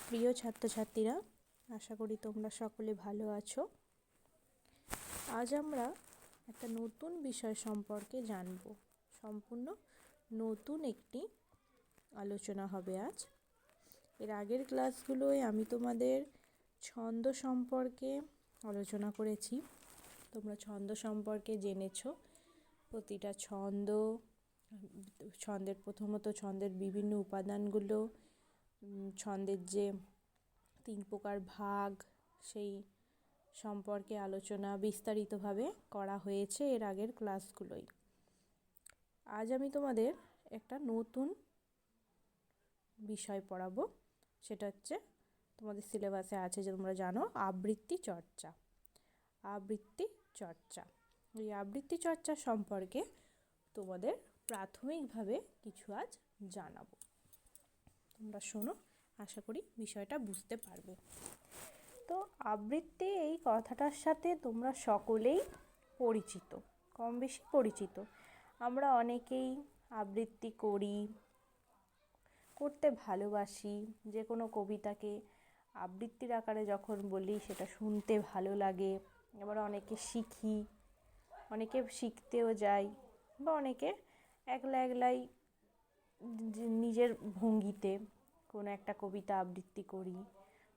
প্রিয় ছাত্রছাত্রীরা, আশা করি তোমরা সকলে ভালো আছো। আজ আমরা একটা নতুন বিষয় সম্পর্কে জানব। সম্পূর্ণ নতুন একটি আলোচনা হবে আজ। এর আগের ক্লাসগুলোয় আমি তোমাদের ছন্দ সম্পর্কে আলোচনা করেছি। তোমরা ছন্দ সম্পর্কে জেনেছো। প্রতিটা ছন্দের প্রথমত ছন্দের বিভিন্ন উপাদানগুলো, ছন্দের যে 3 প্রকার ভাগ, সেই সম্পর্কে আলোচনা বিস্তারিতভাবে করা হয়েছে এর আগের ক্লাসগুলোই। আজ আমি তোমাদের একটা নতুন বিষয় পড়াবো। সেটা হচ্ছে তোমাদের সিলেবাসে আছে, যে তোমরা জানো, আবৃত্তি চর্চা। এই আবৃত্তি চর্চা সম্পর্কে তোমাদের প্রাথমিকভাবে কিছু আজ জানাবো। তোমরা শোনো, আশা করি বিষয়টা বুঝতে পারবে। তো আবৃত্তি এই কথাটার সাথে তোমরা সকলেই পরিচিত, কম বেশি পরিচিত। আমরা অনেকেই আবৃত্তি করতে ভালোবাসি। যে কোনো কবিতাকে আবৃত্তির আকারে যখন বলি, সেটা শুনতে ভালো লাগে। আবার অনেকে শিখি, অনেকে শিখতেও যাই, বা অনেকে একলাই নিজের ভঙ্গিতে কোনো একটা কবিতা আবৃত্তি করি।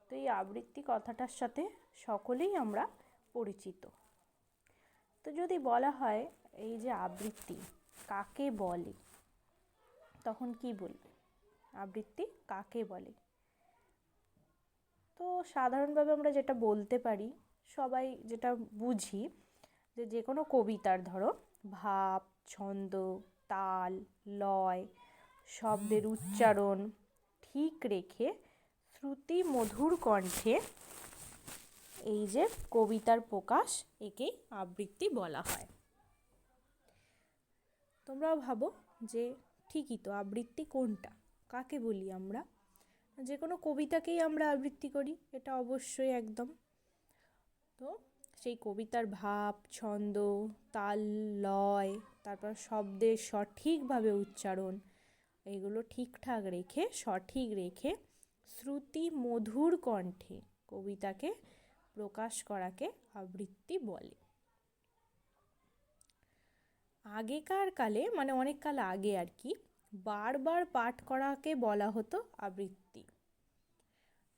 তো এই আবৃত্তি কথাটার সাথে সকলেই আমরা পরিচিত। তো যদি বলা হয় এই যে আবৃত্তি কাকে বলে, তখন কি বলবে? আবৃত্তি কাকে বলে? তো সাধারণভাবে আমরা যেটা বলতে পারি, সবাই যেটা বুঝি, যে কোনো কবিতার ধরো ভাব, ছন্দ, তাল, লয়, শব্দের উচ্চারণ ঠিক রেখে শ্রুতি মধুর কণ্ঠে এই যে কবিতার প্রকাশ, একেই আবৃত্তি বলা হয়। তোমরাও ভাবো যে ঠিকই তো, আবৃত্তি কোনটা, কাকে বলি আমরা? যে কোনো কবিতাকেই আমরা আবৃত্তি করি, এটা অবশ্যই একদম। তো সেই কবিতার ভাব, ছন্দ, তাল, লয়, তারপর শব্দের সঠিকভাবে উচ্চারণ, এগুলো ঠিকঠাক রেখে, সঠিক রেখে শ্রুতি মধুর কণ্ঠে কবিতাকে প্রকাশ করাকে আবৃত্তি বলে। আগেকার কালে, মানে অনেক কাল আগে আর কি, বারবার পাঠ করাকে বলা হতো আবৃত্তি।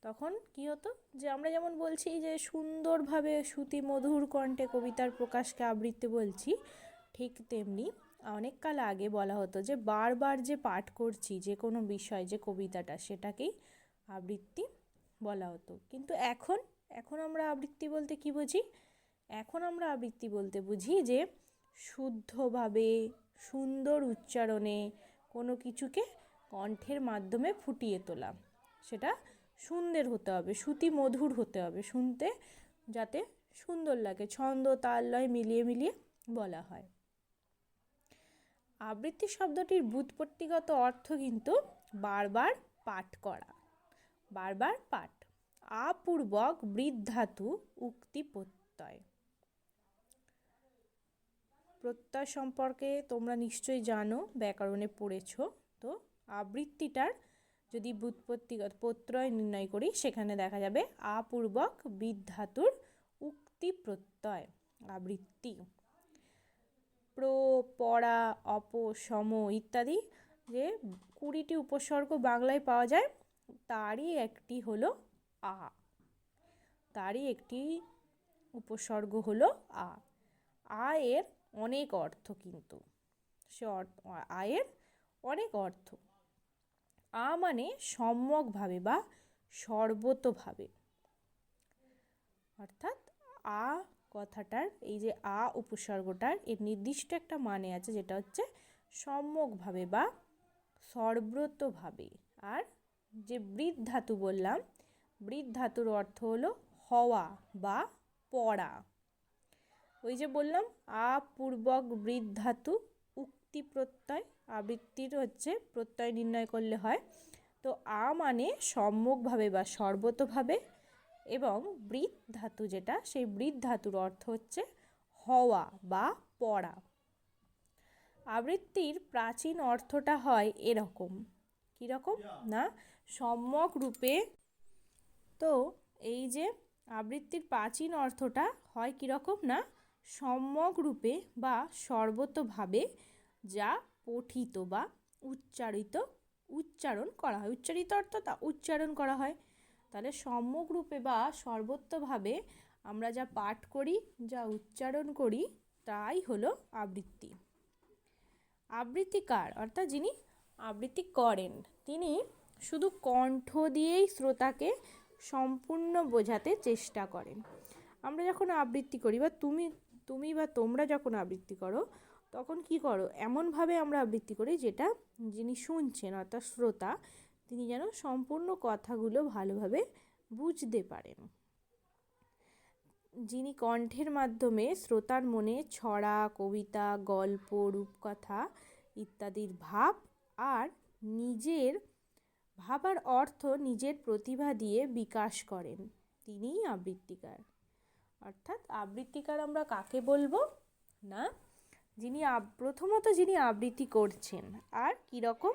তখন কি হতো, যে আমরা যেমন বলছি যে সুন্দরভাবে শ্রুতি মধুর কণ্ঠে কবিতার প্রকাশকে আবৃত্তি বলছি, ঠিক তেমনি অনেক কাল আগে বলা হতো যে বারবার যে পাঠ করছি যে কোনো বিষয়, যে কবিতাটা, সেটাকেই আবৃত্তি বলা হতো। কিন্তু এখন আমরা আবৃত্তি বলতে কি বুঝি? এখন আমরা আবৃত্তি বলতে বুঝি যে শুদ্ধভাবে, সুন্দর উচ্চারণে কোনো কিছুকে কণ্ঠের মাধ্যমে ফুটিয়ে তোলা। সেটা সুন্দর হতে হবে, শ্রুতি মধুর হতে হবে, শুনতে যাতে সুন্দর লাগে, ছন্দ তাল লয় মিলিয়ে মিলিয়ে বলা হয়। আবৃত্তি শব্দটির ব্যুৎপত্তিগত অর্থ কিন্তু বারবার পাঠ করা, বারবার পাঠ। আপূর্বক বৃদ্ধাতু উক্তি প্রত্যয়। প্রত্যয় সম্পর্কে তোমরা নিশ্চয়ই জানো, ব্যাকরণে পড়েছো। তো আবৃত্তিটার যদি ব্যুৎপত্তিগত প্রত্যয় নির্ণয় করি, সেখানে দেখা যাবে আপূর্বক বৃদ্ধাতুর উক্তি প্রত্যয় আবৃত্তি। প্র, পরা, অপ, সম ইত্যাদি যে 20টি উপসর্গ বাংলায় পাওয়া যায়, তারই একটি হলো আ। তারই একটি উপসর্গ হলো আ। আয়ের অনেক অর্থ, কিন্তু সে আয়ের অনেক অর্থ। আ মানে সম্যকভাবে বা সর্বতোভাবে, অর্থাৎ আ কথাটার, এই যে আ উপসর্গটার এর নির্দিষ্ট একটা মানে আছে, যেটা হচ্ছে সম্যকভাবে বা সর্বতোভাবে। আর যে বৃদ্ধাতু বললাম, বৃদ্ধাতুর অর্থ হলো হওয়া বা পড়া। ওই যে বললাম আপূর্বক বৃদ্ধাতু উক্তি প্রত্যয়, আবৃত্তির হচ্ছে প্রত্যয় নির্ণয় করলে হয়। তো আ মানে সম্যকভাবে বা সর্বতোভাবে, এবং বৃদ্ধাতু যেটা, সেই বৃদ্ধাতুর অর্থ হচ্ছে হওয়া বা পড়া। আবৃত্তির প্রাচীন অর্থটা হয় এরকম, কীরকম না, সম্যক রূপে তো এই যে আবৃত্তির প্রাচীন অর্থটা হয় কীরকম না, সম্যক রূপে বা সর্বতোভাবে যা পঠিত বা উচ্চারণ করা হয়, উচ্চারিত অর্থাৎ উচ্চারণ করা হয়। তাহলে সম্যক রূপে বা সর্বতোভাবে আমরা যা পাঠ করি, যা উচ্চারণ করি, তাই হলো আবৃত্তি। আবৃত্তিকার অর্থাৎ যিনি আবৃত্তি করেন, তিনি শুধু কণ্ঠ দিয়েই শ্রোতাকে সম্পূর্ণ বোঝাতে চেষ্টা করেন। আমরা যখন আবৃত্তি করি বা তুমি বা তোমরা যখন আবৃত্তি করো, তখন কি করো, এমনভাবে আমরা আবৃত্তি করি যেটা যিনি শুনছেন অর্থাৎ শ্রোতা, তিনি যেন সম্পূর্ণ কথাগুলো ভালোভাবে বুঝতে পারেন। যিনি কণ্ঠের মাধ্যমে শ্রোতার মনে ছড়া, কবিতা, গল্প, রূপকথা ইত্যাদির ভাব আর নিজের ভাবার অর্থ নিজের প্রতিভা দিয়ে বিকাশ করেন, তিনিই আবৃত্তিকার। অর্থাৎ আবৃত্তিকার আমরা কাকে বলবো না, যিনি প্রথমত যিনি আবৃত্তি করছেন, আর কীরকম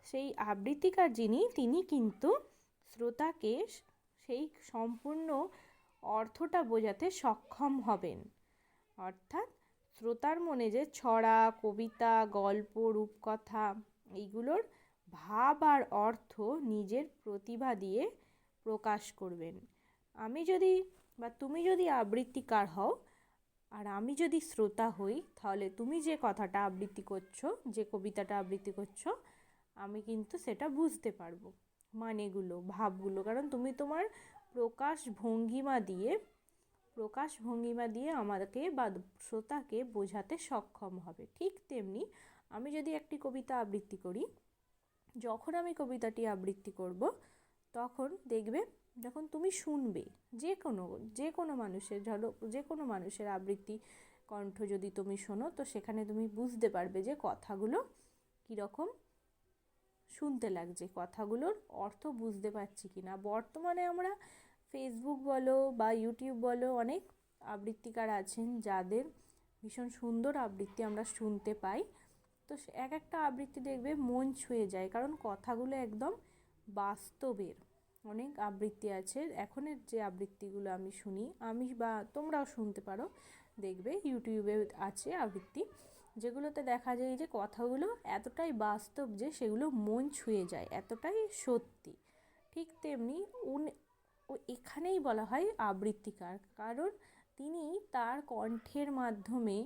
সেই আবৃত্তিকার তিনি কিন্তু শ্রোতাকে সেই সম্পূর্ণ অর্থটা বোঝাতে সক্ষম হবেন। অর্থাৎ শ্রোতার মনে যে ছড়া, কবিতা, গল্প, রূপকথা এইগুলোর ভাব আর অর্থ নিজের প্রতিভা দিয়ে প্রকাশ করবেন। তুমি যদি আবৃত্তিকার হও আর আমি যদি শ্রোতা হই, তাহলে তুমি যে কথাটা আবৃত্তি করছো, যে কবিতাটা আবৃত্তি করছো, আমি কিন্তু সেটা বুঝতে পারবো, মানেগুলো, ভাবগুলো, কারণ তুমি তোমার প্রকাশ ভঙ্গিমা দিয়ে আমাকে বা শ্রোতাকে বোঝাতে সক্ষম হবে। ঠিক তেমনি আমি যদি একটি কবিতা আবৃত্তি করি, যখন আমি কবিতাটি আবৃত্তি করব, তখন দেখবে যখন তুমি শুনবে যে কোনো মানুষের আবৃত্তি কণ্ঠ যদি তুমি শোনো, তো সেখানে তুমি বুঝতে পারবে যে কথাগুলো কীরকম শুনতে লাগছে, কথাগুলোর অর্থ বুঝতে পারছি কি না। বর্তমানে আমরা ফেসবুক বলো বা ইউটিউব বলো, অনেক আবৃত্তিকার আছেন যাদের ভীষণ সুন্দর আবৃত্তি আমরা শুনতে পাই। তো এক একটা আবৃত্তি দেখবে মন ছুঁয়ে যায়, কারণ কথাগুলো একদম বাস্তবের। অনেক আবৃত্তি আছে, এখনের যে আবৃত্তিগুলো আমি শুনি, বা তোমরাও শুনতে পারো, দেখবে ইউটিউবে আছে আবৃত্তি, যেগুলোতে দেখা যায় যে কথাগুলো এতটাই বাস্তব যে সেগুলো মন ছুঁয়ে যায়, এতটাই সত্যি। ঠিক তেমনি এখানেই বলা হয় আবৃত্তিকার, কারণ তিনি তার কণ্ঠের মাধ্যমে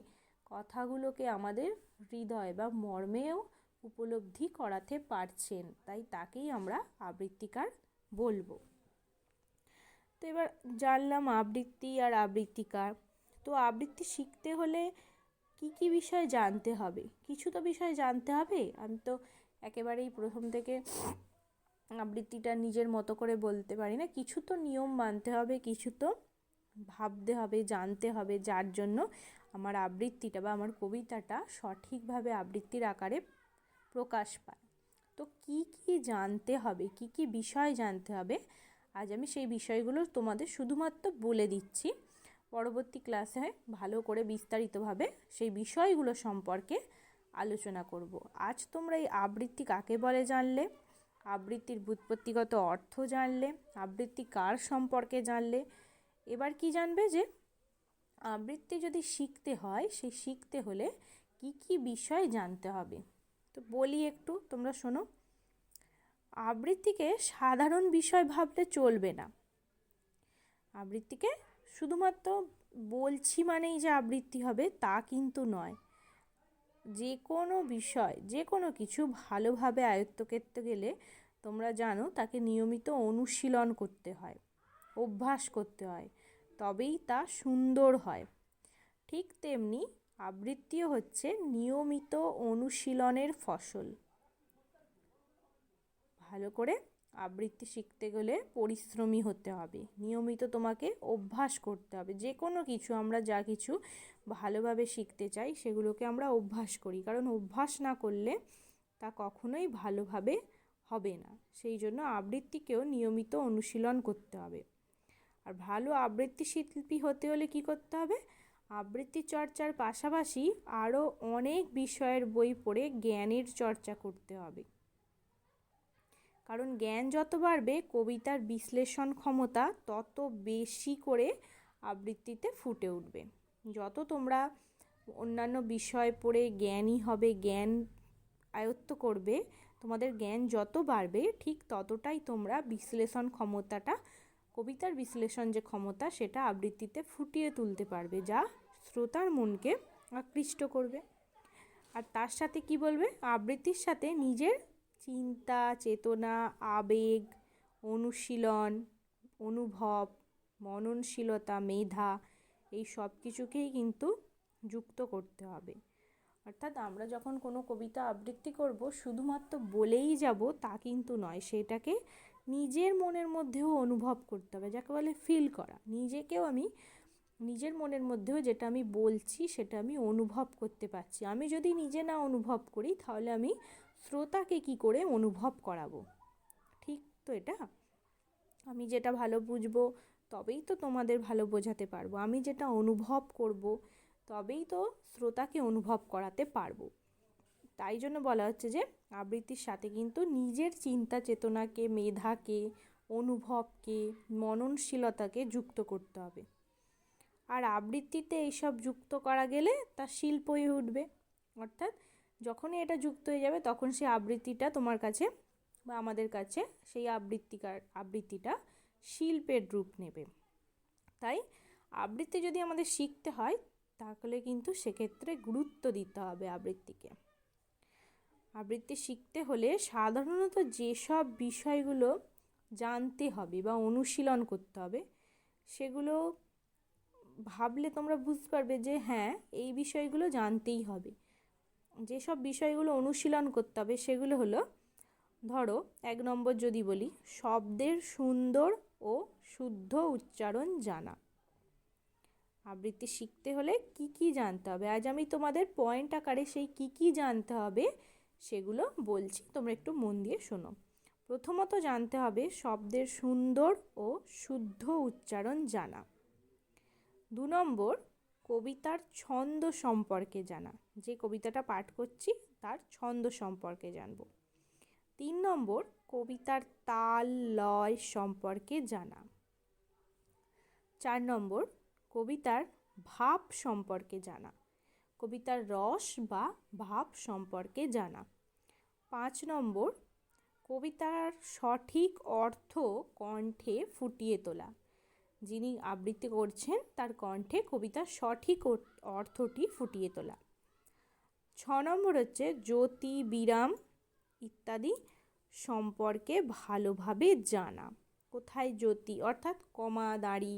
কথাগুলোকে আমাদের হৃদয় বা মর্মেও উপলব্ধি করাতে পারছেন, তাই তাকেই আমরা আবৃত্তিকার বলবো। তো এবার জানলাম আবৃত্তি আর আবৃত্তিকার। তো আবৃত্তি শিখতে হলে কি কি বিষয় জানতে হবে? কিছু তো বিষয় জানতে হবে। আমি তো একেবারেই প্রথম থেকে আবৃত্তিটা নিজের মতো করে বলতে পারি না, কিছু তো নিয়ম মানতে হবে, কিছু তো ভাবতে হবে, জানতে হবে, যার জন্য আমার আবৃত্তিটা বা আমার কবিতাটা সঠিকভাবে আবৃত্তির আকারে প্রকাশ পায়। তো কি কি জানতে হবে, কি কি বিষয় জানতে হবে, আজ আমি সেই বিষয়গুলো তোমাদের শুধুমাত্র বলে দিচ্ছি। পরবর্তী ক্লাসে ভালো করে বিস্তারিতভাবে সেই বিষয়গুলো সম্পর্কে আলোচনা করব। আজ তোমরা এই আবৃত্তি কাকে বলে জানলে, আবৃত্তির ব্যুৎপত্তিগত অর্থ জানলে, আবৃত্তি কার সম্পর্কে জানলে। এবার কি জানবে যে আবৃত্তি যদি শিখতে হয়, সেই শিখতে হলে কি কি বিষয় জানতে হবে। তো বলি একটু, তোমরা শোনো। আবৃত্তিকে সাধারণ বিষয় ভাবলে চলবে না। আবৃত্তিকে শুধুমাত্র বলছি মানেই যে আবৃত্তি হবে তা কিন্তু নয়। যে কোনো বিষয়, যে কোনো কিছু ভালোভাবে আয়ত্ত করতে গেলে তোমরা জানো তাকে নিয়মিত অনুশীলন করতে হয়, অভ্যাস করতে হয়, তবেই তা সুন্দর হয়। ঠিক তেমনি আবৃত্তিও হচ্ছে নিয়মিত অনুশীলনের ফসল। ভালো করে আবৃত্তি শিখতে গেলে পরিশ্রমী হতে হবে, নিয়মিত তোমাকে অভ্যাস করতে হবে। যে কোনো কিছু আমরা যা কিছু ভালোভাবে শিখতে চাই সেগুলোকে আমরা অভ্যাস করি, কারণ অভ্যাস না করলে তা কখনোই ভালোভাবে হবে না। সেই জন্য আবৃত্তিকেও নিয়মিত অনুশীলন করতে হবে। আর ভালো আবৃত্তি শিল্পী হতে হলে কি করতে হবে? আবৃত্তি চর্চার পাশাপাশি আরও অনেক বিষয়ের বই পড়ে জ্ঞানের চর্চা করতে হবে। কারণ জ্ঞান যত বাড়বে কবিতার বিশ্লেষণ ক্ষমতা তত বেশি করে আবৃত্তিতে ফুটে উঠবে। যত তোমরা অন্যান্য বিষয় পড়ে জ্ঞানী হবে, জ্ঞান আয়ত্ত করবে, তোমাদের জ্ঞান যত বাড়বে ঠিক ততটাই তোমরা বিশ্লেষণ ক্ষমতাটা, কবিতার বিশ্লেষণ যে ক্ষমতা সেটা আবৃত্তিতে ফুটিয়ে তুলতে পারবে, যা শ্রোতার মনকে আকৃষ্ট করবে। আর তার সাথে কি বলবে, আবৃত্তির সাথে নিজের চিন্তা চেতনা, আবেগ, অনুশীলন, অনুভব, মননশীলতা, মেধা, এই সব কিছুকেই কিন্তু যুক্ত করতে হবে। অর্থাৎ আমরা যখন কোনো কবিতা আবৃত্তি করব শুধুমাত্র বলেই যাব তা কিন্তু নয়, সেটাকে নিজের মনের মধ্যেও অনুভব করতে হবে, যাকে বলে ফিল করা। নিজেকেও আমি নিজের মনের মধ্যেও যেটা আমি বলছি সেটা আমি অনুভব করতে পারছি। আমি যদি নিজে না অনুভব করি তাহলে আমি শ্রোতাকে কি করে অনুভব করাবো? ঠিক তো এটা? আমি যেটা ভালো বুঝবো তবেই তো তোমাদের ভালো বোঝাতে পারবো। আমি যেটা অনুভব করব তবেই তো শ্রোতাকে অনুভব করাতে পারবো। তাই জন্য বলা হচ্ছে যে আবৃত্তির সাথে কিন্তু নিজের চিন্তা চেতনাকে, মেধাকে, অনুভবকে, মননশীলতাকে যুক্ত করতে হবে। আর আবৃত্তিতে এইসব যুক্ত করা গেলে তা শিল্প হয়ে উঠবে। অর্থাৎ যখনই এটা যুক্ত হয়ে যাবে তখন সেই আবৃত্তিটা তোমার কাছে বা আমাদের কাছে সেই আবৃত্তিটা শিল্পের রূপ নেবে। তাই আবৃত্তি যদি আমাদের শিখতে হয় তাহলে কিন্তু সেক্ষেত্রে গুরুত্ব দিতে হবে আবৃত্তিকে। আবৃত্তি শিখতে হলে সাধারণত যেসব বিষয়গুলো জানতে হবে বা অনুশীলন করতে হবে সেগুলো ভাবলে তোমরা বুঝতে পারবে যে হ্যাঁ, এই বিষয়গুলো জানতেই হবে। যেসব বিষয়গুলো অনুশীলন করতে হবে সেগুলো হলো, ধরো 1 নম্বর যদি বলি, শব্দের সুন্দর ও শুদ্ধ উচ্চারণ জানা। আবৃত্তি শিখতে হলে কি কি জানতে হবে, আজ আমি তোমাদের পয়েন্ট আকারে সেই কি কি জানতে হবে সেগুলো বলছি, তোমরা একটু মন দিয়ে শোনো। প্রথমত জানতে হবে শব্দের সুন্দর ও শুদ্ধ উচ্চারণ জানা। 2 নম্বর কবিতার ছন্দ সম্পর্কে জানা, যে কবিতাটা পাঠ করছি তার ছন্দ সম্পর্কে জানব। 3 নম্বর কবিতার তাল লয় সম্পর্কে জানা। 4 নম্বর কবিতার ভাব সম্পর্কে জানা, কবিতার রস বা ভাব সম্পর্কে জানা। 5 নম্বর কবিতার সঠিক অর্থ কণ্ঠে ফুটিয়ে তোলা, যিনি আবৃত্তি করছেন তার কণ্ঠে কবিতার সঠিক অর্থটি ফুটিয়ে তোলা। 6 নম্বর হচ্ছে জ্যোতি বিরাম ইত্যাদি সম্পর্কে ভালোভাবে জানা, কোথায় জ্যোতি অর্থাৎ কমা দাঁড়ি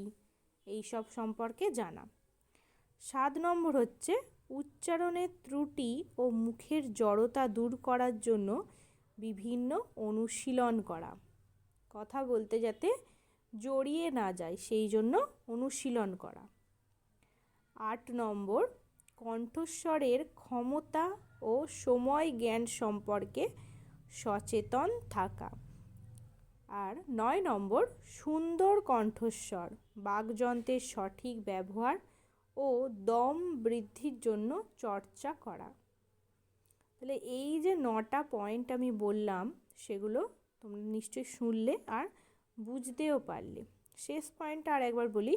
এইসব সম্পর্কে জানা। 7 নম্বর হচ্ছে উচ্চারণের ত্রুটি ও মুখের জড়তা দূর করার জন্য বিভিন্ন অনুশীলন করা, কথা বলতে যাতে জড়িয়ে না যায় সেই জন্য অনুশীলন করা। 8 নম্বর কণ্ঠস্বরের ক্ষমতা ও সময় জ্ঞান সম্পর্কে সচেতন থাকা। আর 9 নম্বর সুন্দর কণ্ঠস্বর, বাকযন্ত্রের সঠিক ব্যবহার ও দম বৃদ্ধির জন্য চর্চা করা। তাহলে এই যে 9টা পয়েন্ট আমি বললাম সেগুলো তোমরা নিশ্চয়ই শুনলে আর বুঝতেও পারলে। শেষ পয়েন্টটা আর একবার বলি,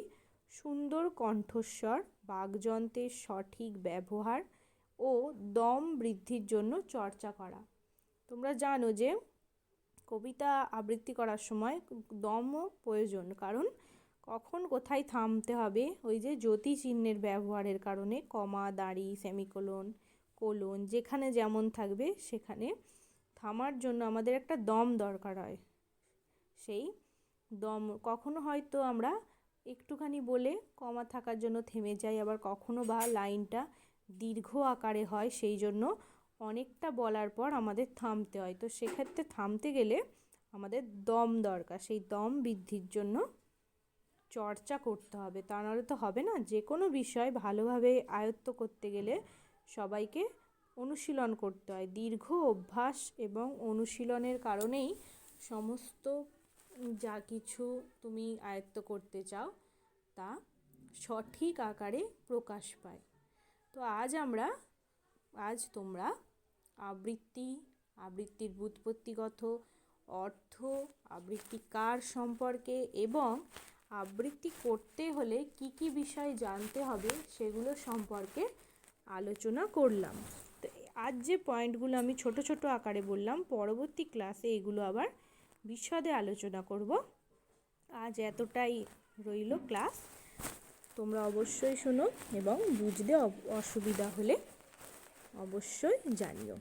সুন্দর কণ্ঠস্বর, বাকযন্ত্রের সঠিক ব্যবহার ও দম বৃদ্ধির জন্য চর্চা করা। তোমরা জানো যে কবিতা আবৃত্তি করার সময় দমও প্রয়োজন, কারণ কখন কোথায় থামতে হবে ওই যে জ্যোতি চিহ্নের ব্যবহারের কারণে, কমা দাঁড়ি সেমিকোলন কোলন যেখানে যেমন থাকবে সেখানে থামার জন্য আমাদের একটা দম দরকার হয়। সেই দম কখনো হয়তো আমরা একটুখানি বলে কমা থাকার জন্য থেমে যাই, আবার কখনো বা লাইনটা দীর্ঘ আকারে হয় সেই জন্য অনেকটা বলার পর আমাদের থামতে হয়। তো সেক্ষেত্রে থামতে গেলে আমাদের দম দরকার, সেই দম বৃদ্ধির জন্য চর্চা করতে হবে, তা নাহলে তো হবে না। যে কোনো বিষয় ভালোভাবে আয়ত্ত করতে গেলে সবাইকে অনুশীলন করতে হয়। দীর্ঘ অভ্যাস এবং অনুশীলনের কারণেই সমস্ত যা কিছু তুমি আয়ত্ত করতে চাও তা সঠিক আকারে প্রকাশ পায়। তো আজ তোমরা আবৃত্তির ব্যুৎপত্তিগত অর্থ, আবৃত্তি কার সম্পর্কে এবং আবৃত্তি করতে হলে কি কি বিষয় জানতে হবে সেগুলো সম্পর্কে আলোচনা করলাম। তো আজ যে পয়েন্টগুলো আমি ছোট ছোট আকারে বললাম, পরবর্তী ক্লাসে এগুলো আবার বিশদে আলোচনা করব। আজ এতটাই রইল ক্লাস। তোমরা অবশ্যই শোনো এবং বুঝতে অসুবিধা হলে অবশ্যই জানিও।